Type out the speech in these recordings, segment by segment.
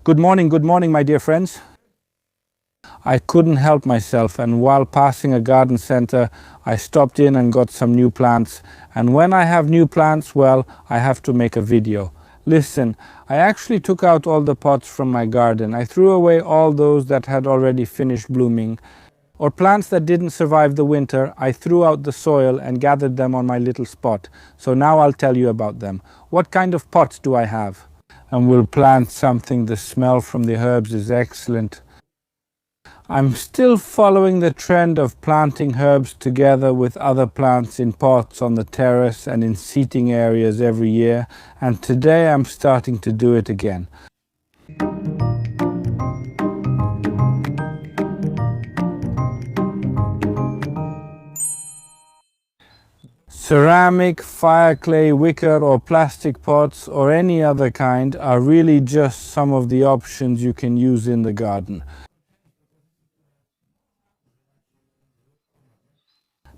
Good morning, my dear friends. I couldn't help myself, and while passing a garden center, I stopped in and got some new plants. And when I have new plants, well, I have to make a video. Listen, I actually took out all the pots from my garden. I threw away all those that had already finished blooming. Or plants that didn't survive the winter, I threw out the soil and gathered them on my little spot. So now I'll tell you about them. What kind of pots do I have? And we'll plant something. The smell from the herbs is excellent. I'm still following the trend of planting herbs together with other plants in pots on the terrace and in seating areas every year, and today I'm starting to do it again. Ceramic, fireclay, wicker or plastic pots or any other kind are really just some of the options you can use in the garden.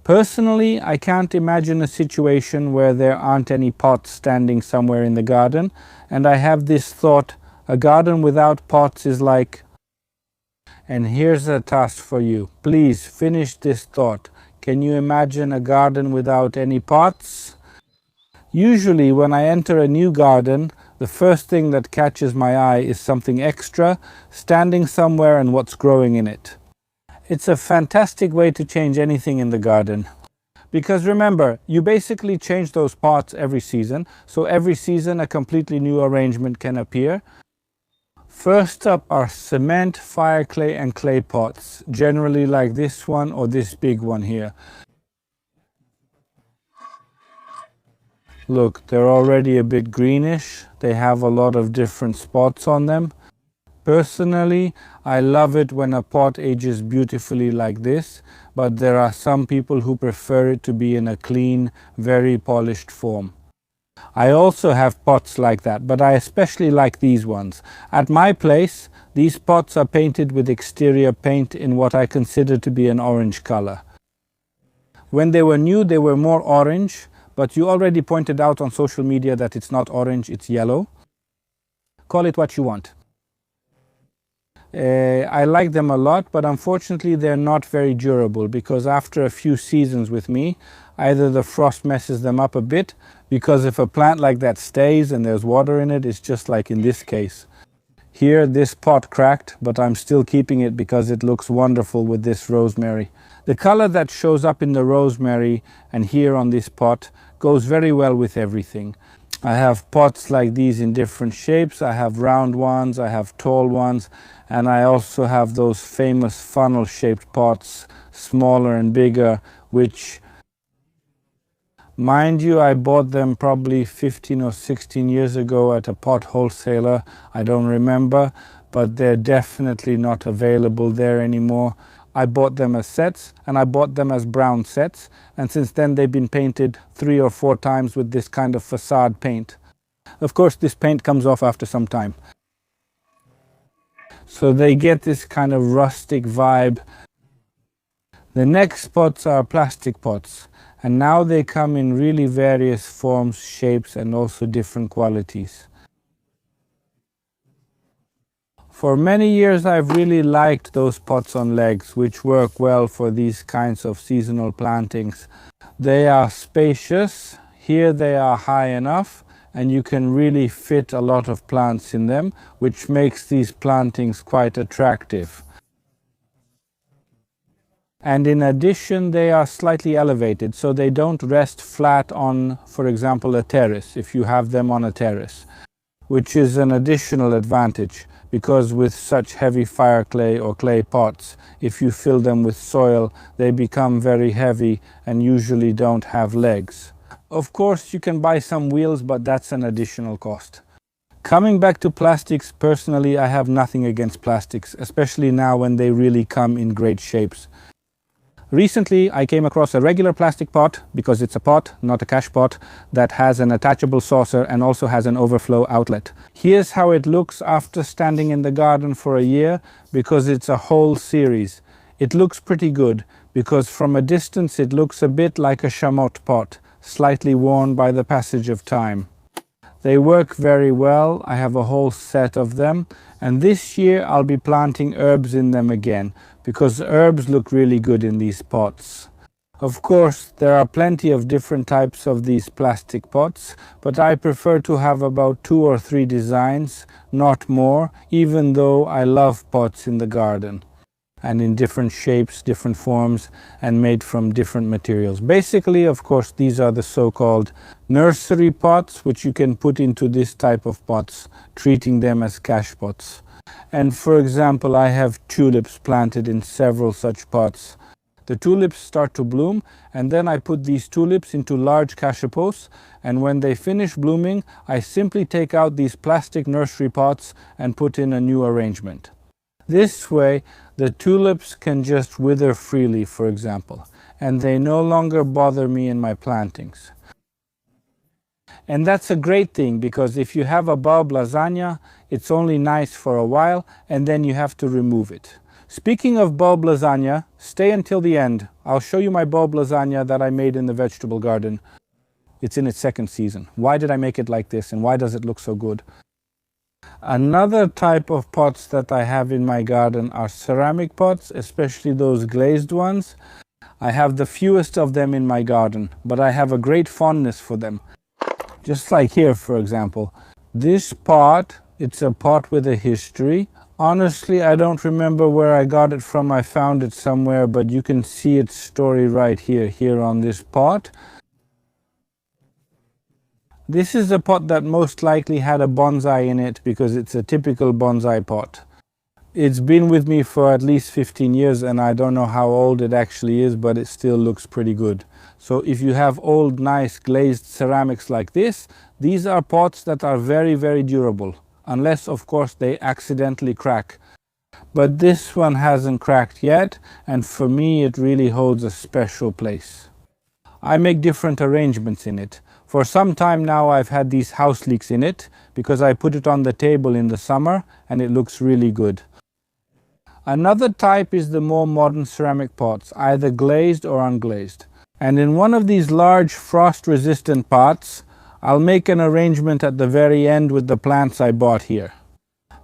Personally, I can't imagine a situation where there aren't any pots standing somewhere in the garden, and I have this thought, a garden without pots is like... And here's a task for you. Please finish this thought. Can you imagine a garden without any pots? Usually when I enter a new garden, the first thing that catches my eye is something extra, standing somewhere and what's growing in it. It's a fantastic way to change anything in the garden. Because remember, you basically change those pots every season, so every season a completely new arrangement can appear. First up are cement, fireclay and clay pots, generally like this one or this big one here. Look, they're already a bit greenish. They have a lot of different spots on them. Personally, I love it when a pot ages beautifully like this, but there are some people who prefer it to be in a clean, very polished form. I also have pots like that, but I especially like these ones. At my place, these pots are painted with exterior paint in what I consider to be an orange color. When they were new, they were more orange, but you already pointed out on social media that it's not orange, it's yellow. Call it what you want. I like them a lot, but unfortunately they're not very durable because after a few seasons with me, either the frost messes them up a bit, because if a plant like that stays and there's water in it, it's just like in this case. Here this pot cracked, but I'm still keeping it because it looks wonderful with this rosemary. The color that shows up in the rosemary and here on this pot goes very well with everything. I have pots like these in different shapes. I have round ones, I have tall ones, and I also have those famous funnel-shaped pots, smaller and bigger, which, mind you, I bought them probably 15 or 16 years ago at a pot wholesaler. I don't remember, but they're definitely not available there anymore. I bought them as sets, and I bought them as brown sets, and since then they've been painted 3 or 4 times with this kind of facade paint. Of course, this paint comes off after some time. So they get this kind of rustic vibe. The next pots are plastic pots, and now they come in really various forms, shapes, and also different qualities. For many years I've really liked those pots on legs, which work well for these kinds of seasonal plantings. They are spacious, here they are high enough, and you can really fit a lot of plants in them, which makes these plantings quite attractive. And in addition, they are slightly elevated, so they don't rest flat on, for example, a terrace, if you have them on a terrace, which is an additional advantage. Because with such heavy fireclay or clay pots, if you fill them with soil, they become very heavy and usually don't have legs. Of course, you can buy some wheels, but that's an additional cost. Coming back to plastics, personally, I have nothing against plastics, especially now when they really come in great shapes. Recently, I came across a regular plastic pot, because it's a pot, not a cash pot, that has an attachable saucer and also has an overflow outlet. Here's how it looks after standing in the garden for a year, because it's a whole series. It looks pretty good, because from a distance it looks a bit like a chamotte pot, slightly worn by the passage of time. They work very well. I have a whole set of them, and this year I'll be planting herbs in them again because herbs look really good in these pots. Of course, there are plenty of different types of these plastic pots, but I prefer to have about 2 or 3 designs, not more, even though I love pots in the garden and in different shapes, different forms, and made from different materials. Basically, of course, these are the so-called nursery pots, which you can put into this type of pots, treating them as cash pots. And for example, I have tulips planted in several such pots. The tulips start to bloom, and then I put these tulips into large cachapots, and when they finish blooming, I simply take out these plastic nursery pots and put in a new arrangement. This way, the tulips can just wither freely, for example, and they no longer bother me in my plantings. And that's a great thing, because if you have a bulb lasagna, it's only nice for a while, and then you have to remove it. Speaking of bulb lasagna, stay until the end. I'll show you my bulb lasagna that I made in the vegetable garden. It's in its second season. Why did I make it like this, and why does it look so good? Another type of pots that I have in my garden are ceramic pots, especially those glazed ones. I have the fewest of them in my garden, but I have a great fondness for them. Just like here, for example. This pot, it's a pot with a history. Honestly, I don't remember where I got it from. I found it somewhere, but you can see its story right here on this pot. This is a pot that most likely had a bonsai in it because it's a typical bonsai pot. It's been with me for at least 15 years and I don't know how old it actually is, but it still looks pretty good. So if you have old, nice glazed ceramics like this, these are pots that are very, very durable. Unless, of course, they accidentally crack. But this one hasn't cracked yet, and for me it really holds a special place. I make different arrangements in it. For some time now I've had these house leeks in it, because I put it on the table in the summer, and it looks really good. Another type is the more modern ceramic pots, either glazed or unglazed. And in one of these large frost-resistant pots, I'll make an arrangement at the very end with the plants I bought here.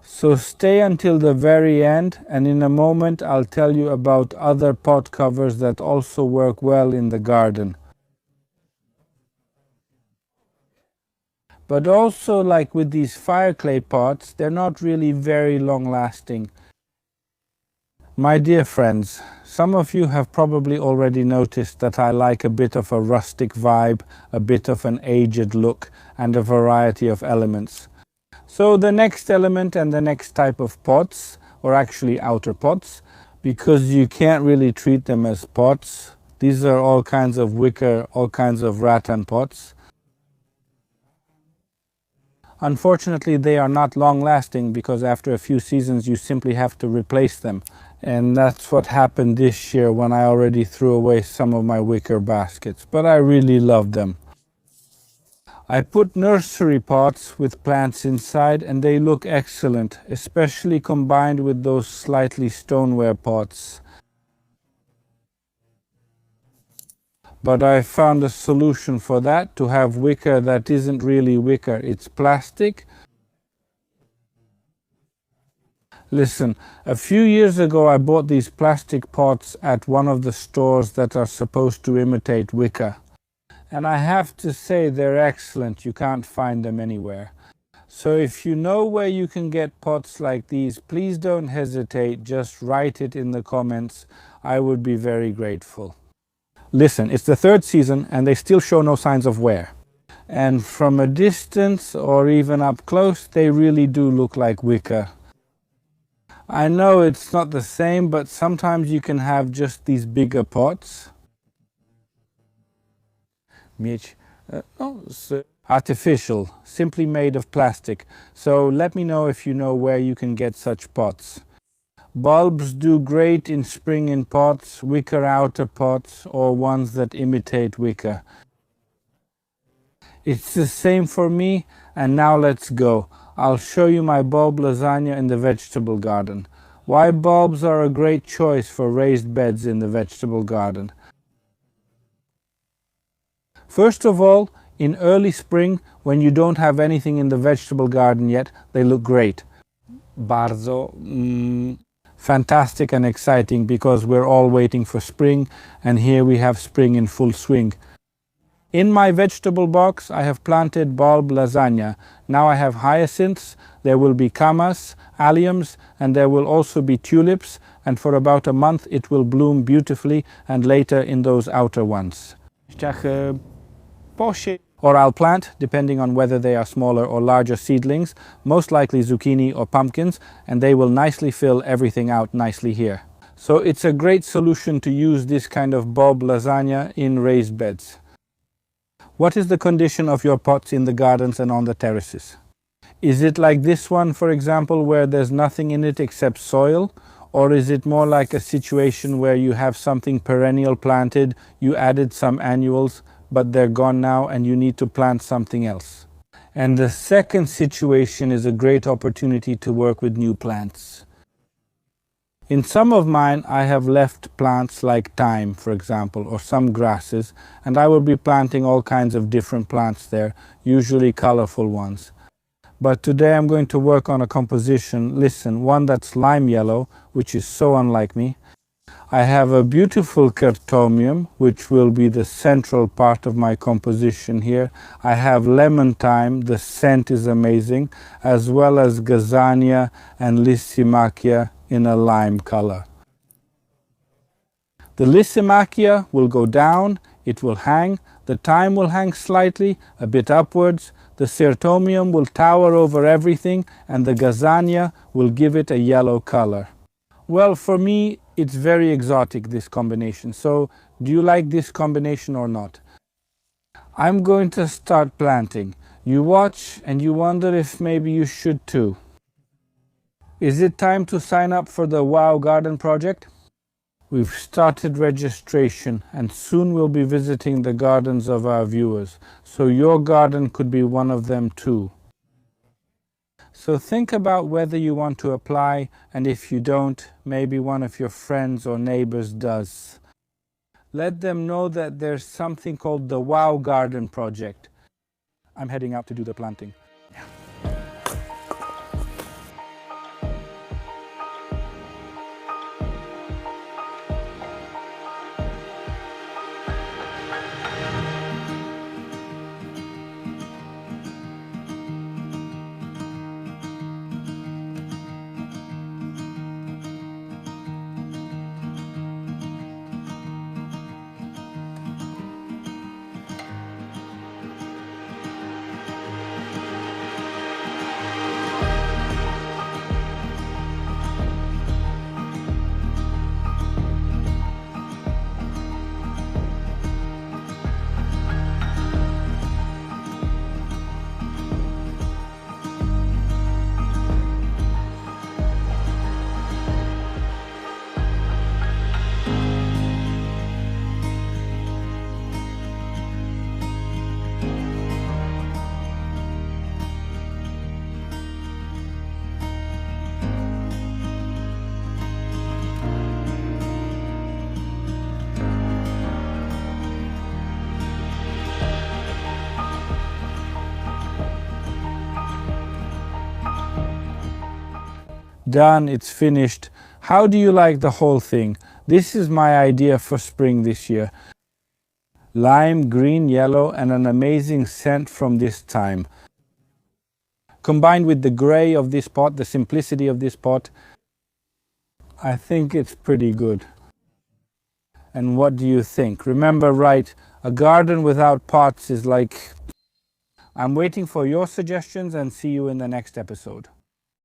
So stay until the very end, and in a moment I'll tell you about other pot covers that also work well in the garden. But also, like with these Fireclay pots, they're not really very long lasting. My dear friends, some of you have probably already noticed that I like a bit of a rustic vibe, a bit of an aged look, and a variety of elements. So the next element and the next type of pots, or actually outer pots, because you can't really treat them as pots. These are all kinds of wicker, all kinds of rattan pots. Unfortunately, they are not long lasting because after a few seasons you simply have to replace them. And that's what happened this year when I already threw away some of my wicker baskets, but I really love them. I put nursery pots with plants inside and they look excellent, especially combined with those slightly stoneware pots. But I found a solution for that, to have wicker that isn't really wicker, it's plastic. Listen, a few years ago I bought these plastic pots at one of the stores that are supposed to imitate wicker. And I have to say they're excellent, you can't find them anywhere. So if you know where you can get pots like these, please don't hesitate, just write it in the comments. I would be very grateful. Listen, it's the third season and they still show no signs of wear. And from a distance or even up close, they really do look like wicker. I know it's not the same, but sometimes you can have just these bigger pots. Artificial, simply made of plastic. So let me know if you know where you can get such pots. Bulbs do great in spring in pots, wicker outer pots, or ones that imitate wicker. It's the same for me, and now let's go. I'll show you my bulb lasagna in the vegetable garden. Why bulbs are a great choice for raised beds in the vegetable garden. First of all, In early spring, when you don't have anything in the vegetable garden yet, they look great. Bardzo fantastic and exciting, because we're all waiting for spring, and here we have spring in full swing. In my vegetable box, I have planted bulb lasagna. Now I have hyacinths, there will be camas, alliums, and there will also be tulips, and for about a month it will bloom beautifully, and later in those outer ones. Or I'll plant, depending on whether they are smaller or larger seedlings, most likely zucchini or pumpkins, and they will nicely fill everything out nicely here. So it's a great solution to use this kind of bulb lasagna in raised beds. What is the condition of your pots in the gardens and on the terraces? Is it like this one, for example, where there's nothing in it except soil? Or is it more like a situation where you have something perennial planted, you added some annuals, but they're gone now and you need to plant something else? And the second situation is a great opportunity to work with new plants. In some of mine, I have left plants like thyme, for example, or some grasses, and I will be planting all kinds of different plants there, usually colorful ones. But today I'm going to work on a composition, listen, one that's lime yellow, which is so unlike me. I have a beautiful Curtomium, which will be the central part of my composition here. I have lemon thyme, the scent is amazing, as well as Gazania and Lysimachia in a lime color. The Lysimachia will go down, it will hang, the thyme will hang slightly, a bit upwards, the Certomium will tower over everything, and the Gazania will give it a yellow color. Well, for me, it's very exotic, this combination. So, do you like this combination or not? I'm going to start planting. You watch and you wonder if maybe you should too. Is it time to sign up for the Wow Garden project? We've started registration, and soon we'll be visiting the gardens of our viewers, so your garden could be one of them too. So think about whether you want to apply, and if you don't, maybe one of your friends or neighbors does. Let them know that there's something called the Wow Garden project. I'm heading out to do the planting. Done, it's finished. How do you like the whole thing? This is my idea for spring this year. Lime, green, yellow, and an amazing scent from this thyme. Combined with the gray of this pot, the simplicity of this pot, I think it's pretty good. And what do you think? Remember, right, a garden without pots is like... I'm waiting for your suggestions and see you in the next episode.